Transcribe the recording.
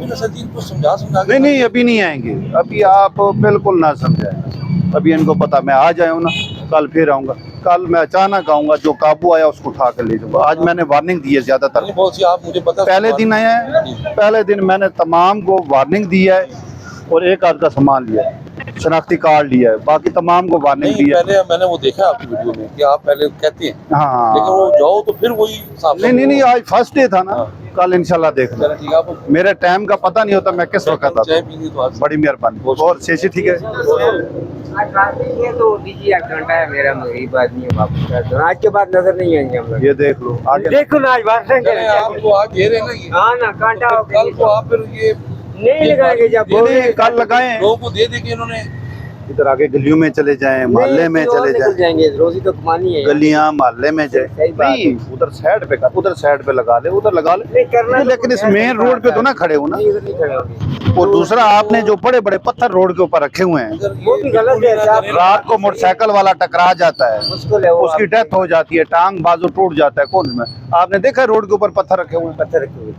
भी नसरुद्दीन को समझा नहीं नहीं, अभी नहीं आएंगे, अभी आप बिल्कुल ना समझाएं। अभी इनको पता मैं आ जाऊँ ना, कल फिर आऊँगा। कल मैं अचानक आऊँगा, जो काबू आया उसको उठा कर ले जाऊँगा। आज मैंने वार्निंग दी है ज्यादातर। बहुत सी आप मुझे पता पहले दिन आया है, पहले दिन मैंने तमाम को वार्निंग दी है और एक आध का सामान लिया है, शनाख्ती कार्ड लिया है, बाकी तमाम को वार्निंग दी है। पहले मैंने वो देखा आपकी वीडियो में कि आप पहले कहते हैं, हाँ, लेकिन वो जाओ तो फिर वही साफ। नहीं नहीं नहीं, आज फर्स्ट डे था ना, कल इंशाल्लाह देखना। ठीक है, आप मेरे टाइम का पता नहीं होता मैं किस वक्त आता चाय था। पीनी तो आज बड़ी मेहरबानी। और शेषी ठीक है? आज रात में ये तो दीजिए, 1 घंटा है मेरा, गरीब आदमी है, वापस कर दो। आज के बाद नजर नहीं आएंगे हम लोग। ये देख लो आगे, देखो ना, आज वापस चले, आपको आज दे रहे हैं ना ये। हाँ ना, कांटा हो कल को आप फिर ये नहीं लगाएंगे, जब बोले कल लगाए। लोगों को दे दे के इन्होंने इधर आगे गलियों में चले जाएं, मोहल्ले में चले जाएं, जाएंगे, रोजी तो कमानी है। गलियां मोहल्ले में जाए। सही बात नहीं, उधर साइड पे कर, उधर साइड पे लगा ले, उधर लगा ले। नहीं करना, लेकिन इस मेन रोड पे तो ना खड़े हो ना। नहीं, उधर नहीं खड़े होंगे। और दूसरा, आपने जो बड़े बड़े पत्थर रोड के ऊपर रखे हुए हैं, वो भी गलत है साहब। रात को मोटरसाइकिल वाला टकरा जाता है, मुश्किल है, वो उसकी डेथ हो जाती है, टांग बाजू टूट जाता है। कौन में आपने देखा रोड के ऊपर पत्थर रखे हुए हैं? पत्थर रखे हुए।